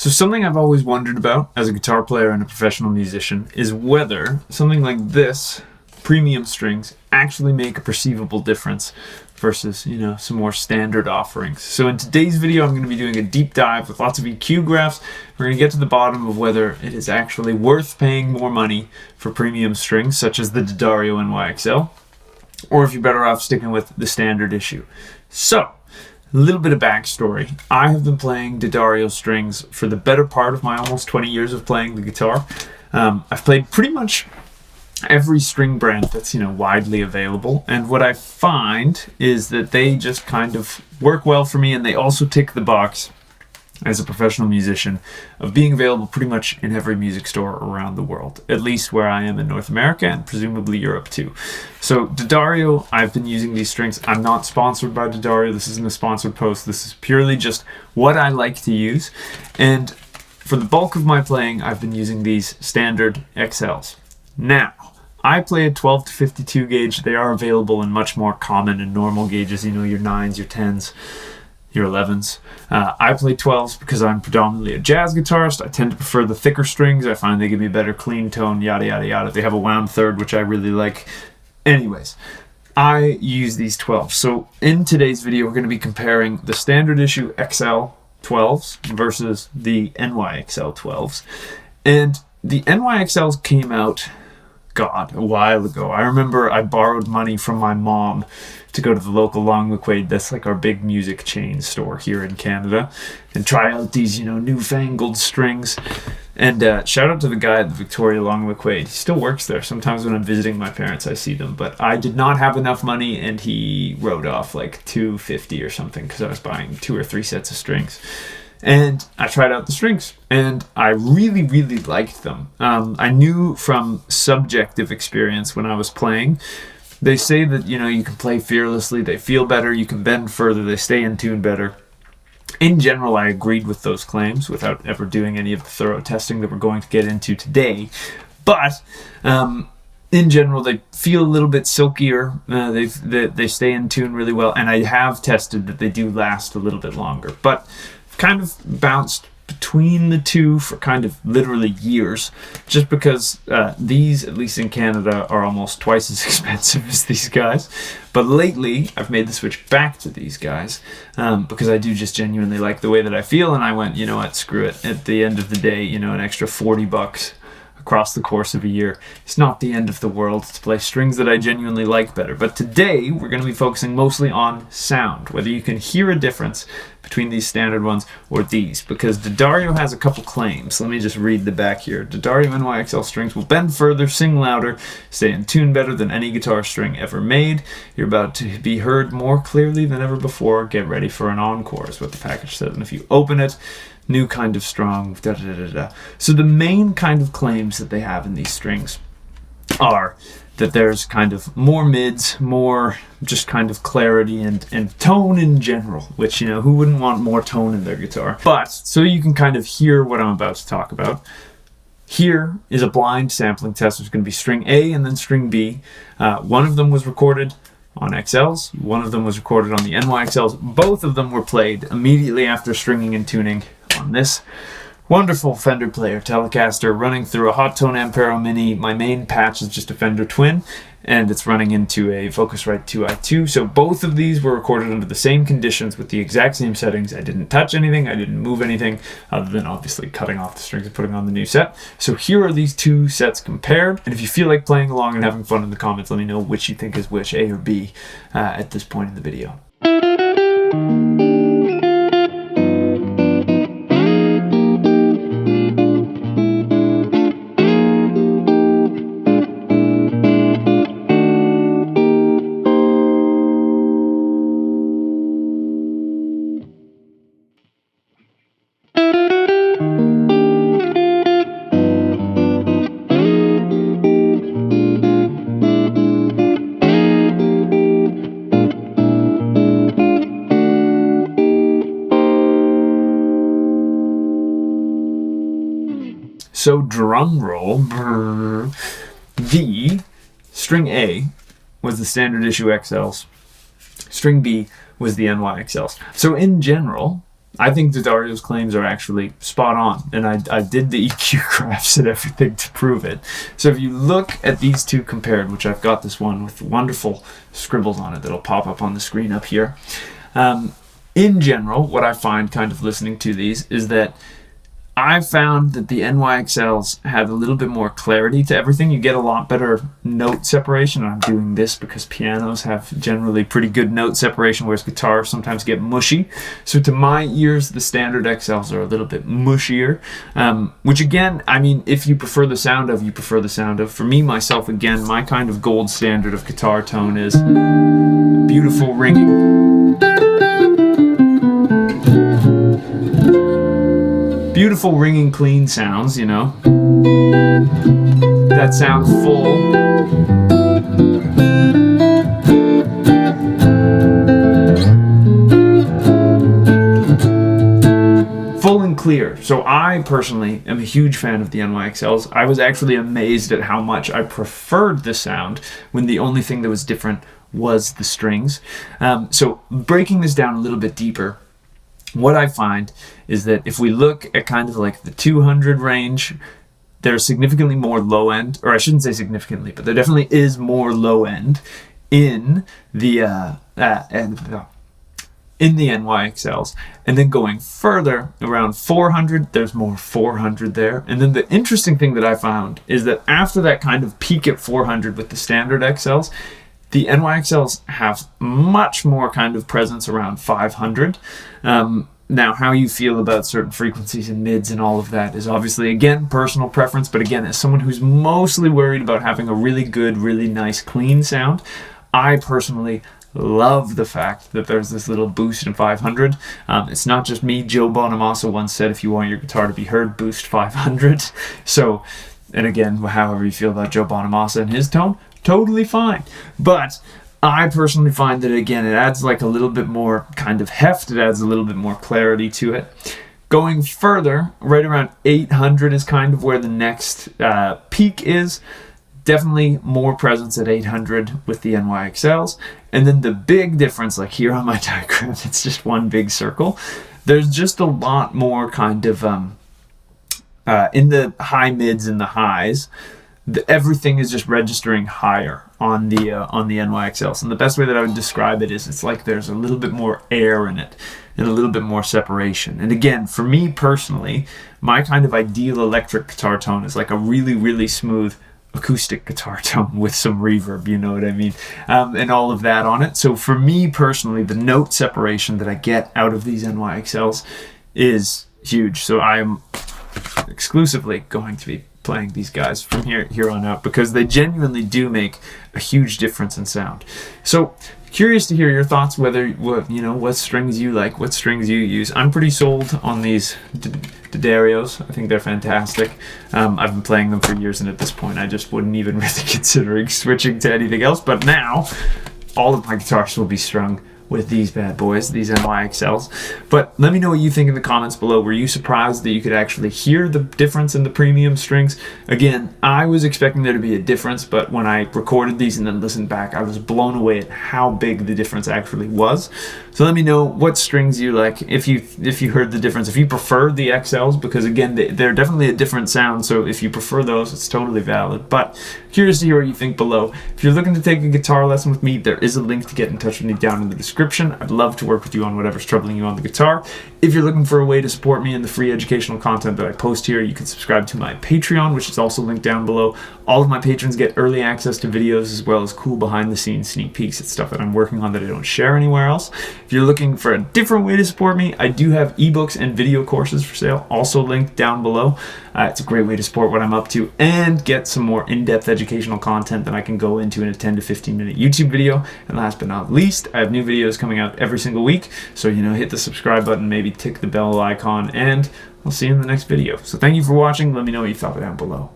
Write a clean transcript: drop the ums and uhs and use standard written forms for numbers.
So something I've always wondered about as a guitar player and a professional musician is whether something like this, premium strings, actually make a perceivable difference versus, some more standard offerings. So in today's video, I'm going to be doing a deep dive with lots of EQ graphs. We're going to get to the bottom of whether it is actually worth paying more money for premium strings, such as the D'Addario NYXL, or if you're better off sticking with the standard issue. So, a little bit of backstory. I have been playing D'Addario strings for the better part of my almost 20 years of playing the guitar. I've played pretty much every string brand that's widely available, and what I find is that they just kind of work well for me, and they also tick the box as a professional musician of being available pretty much in every music store around the world, at least where I am in North America and presumably Europe too. So D'Addario, I've been using these strings. I'm not sponsored by D'Addario. This isn't a sponsored post. This is purely just what I like to use. And for the bulk of my playing, I've been using these standard XLs. Now, I play a 12 to 52 gauge. They are available in much more common and normal gauges, your 9s, your 10s, your 11s. I play 12s because I'm predominantly a jazz guitarist. I tend to prefer the thicker strings. I find they give me a better clean tone, yada, yada, yada. They have a wound third, which I really like. Anyways, I use these 12s. So in today's video, we're going to be comparing the standard issue XL 12s versus the NYXL 12s. And the NYXLs came out, a while ago. I remember I borrowed money from my mom to go to the local Long McQuaid, that's like our big music chain store here in Canada, and try out these, newfangled strings. And shout out to the guy at the Victoria Long McQuaid. He still works there. Sometimes when I'm visiting my parents, I see them. But I did not have enough money, and he wrote off like $250 or something because I was buying 2 or 3 sets of strings. And I tried out the strings, and I really, really liked them. I knew from subjective experience when I was playing, they say that, you can play fearlessly, they feel better, you can bend further, they stay in tune better. In general, I agreed with those claims without ever doing any of the thorough testing that we're going to get into today. But in general, they feel a little bit silkier, they stay in tune really well, and I have tested that they do last a little bit longer. But kind of bounced between the two for kind of literally years, just because these, at least in Canada, are almost twice as expensive as these guys. But lately, I've made the switch back to these guys because I do just genuinely like the way that I feel, and I went, you know what, screw it. At the end of the day, an extra $40 across the course of a year, it's not the end of the world to play strings that I genuinely like better. But today we're going to be focusing mostly on sound, whether you can hear a difference between these standard ones or these, because D'Addario has a couple claims. Let me just read the back here. D'Addario NYXL strings will bend further, sing louder, stay in tune better than any guitar string ever made. You're about to be heard more clearly than ever before. Get ready for an encore, is what the package says. And if you open it, new kind of strong, da da da da. So the main kind of claims that they have in these strings are that there's kind of more mids, more just kind of clarity and tone in general, which, who wouldn't want more tone in their guitar? But so you can kind of hear what I'm about to talk about. Here is a blind sampling test. There's going to be string A and then string B. One of them was recorded on XLs. One of them was recorded on the NYXLs. Both of them were played immediately after stringing and tuning on this wonderful Fender Player Telecaster running through a Hot Tone Ampero Mini. My main patch is just a Fender Twin, and it's running into a Focusrite 2i2. So both of these were recorded under the same conditions with the exact same settings. I didn't touch anything, I didn't move anything, other than obviously cutting off the strings and putting on the new set. So here are these two sets compared, and if you feel like playing along and having fun in the comments, let me know which you think is which, A or B, at this point in the video. So drum roll, the string A was the standard issue XLs, string B was the NYXLs. So in general, I think that Dario's claims are actually spot on, and I did the EQ graphs and everything to prove it. So if you look at these two compared, which I've got this one with wonderful scribbles on it that'll pop up on the screen up here. In general, what I find kind of listening to these is that I found that the NYXLs have a little bit more clarity to everything. You get a lot better note separation. I'm doing this because pianos have generally pretty good note separation, whereas guitars sometimes get mushy. So to my ears, the standard XLs are a little bit mushier, which again, I mean, if you prefer the sound of, you prefer the sound of. For me, myself, again, my kind of gold standard of guitar tone is beautiful ringing. Beautiful ringing clean sounds, you know. That sounds full. Full and clear. So I personally am a huge fan of the NYXLs. I was actually amazed at how much I preferred the sound when the only thing that was different was the strings. So breaking this down a little bit deeper, what I find is that if we look at kind of like the 200 range, there's significantly more low end, or I shouldn't say significantly, but there definitely is more low end in the NYXLs. And then going further around 400, there's more 400 there. And then the interesting thing that I found is that after that kind of peak at 400 with the standard XLs, the NYXLs have much more kind of presence around 500. Now, how you feel about certain frequencies and mids and all of that is obviously, again, personal preference. But again, as someone who's mostly worried about having a really good, really nice, clean sound, I personally love the fact that there's this little boost in 500. It's not just me. Joe Bonamassa once said, if you want your guitar to be heard, boost 500. So, and again, however you feel about Joe Bonamassa and his tone, totally fine. But I personally find that, again, it adds like a little bit more kind of heft. It adds a little bit more clarity to it. Going further, right around 800 is kind of where the next peak is. Definitely more presence at 800 with the NYXLs. And then the big difference, like here on my diagram, it's just one big circle. There's just a lot more kind of in the high mids and the highs. Everything is just registering higher on the NYXLs, and the best way that I would describe it is it's like there's a little bit more air in it and a little bit more separation. And again, for me personally, my kind of ideal electric guitar tone is like a really, really smooth acoustic guitar tone with some reverb, you know what I mean, and all of that on it. So for me personally, the note separation that I get out of these NYXLs is huge. So I am exclusively going to be playing these guys from here on out because they genuinely do make a huge difference in sound. So curious to hear your thoughts, what strings you like, what strings you use. I'm pretty sold on these D'Addario. I think they're fantastic. I've been playing them for years, and at this point I just wouldn't even really considering switching to anything else. But now all of my guitars will be strung with these bad boys, these NYXLs. But let me know what you think in the comments below. Were you surprised that you could actually hear the difference in the premium strings? Again, I was expecting there to be a difference, but when I recorded these and then listened back, I was blown away at how big the difference actually was. So let me know what strings you like, if you heard the difference, if you prefer the XLs, because again, they're definitely a different sound, so if you prefer those, it's totally valid. But curious to hear what you think below. If you're looking to take a guitar lesson with me, there is a link to get in touch with me down in the description. I'd love to work with you on whatever's troubling you on the guitar. If you're looking for a way to support me in the free educational content that I post here, you can subscribe to my Patreon, which is also linked down below. All of my patrons get early access to videos as well as cool behind the scenes sneak peeks at stuff that I'm working on that I don't share anywhere else. If you're looking for a different way to support me, I do have ebooks and video courses for sale, also linked down below. It's a great way to support what I'm up to and get some more in-depth educational content that I can go into in a 10 to 15 minute YouTube video. And last but not least, I have new videos coming out every single week. So, hit the subscribe button, maybe tick the bell icon, and I'll see you in the next video. So thank you for watching. Let me know what you thought down below.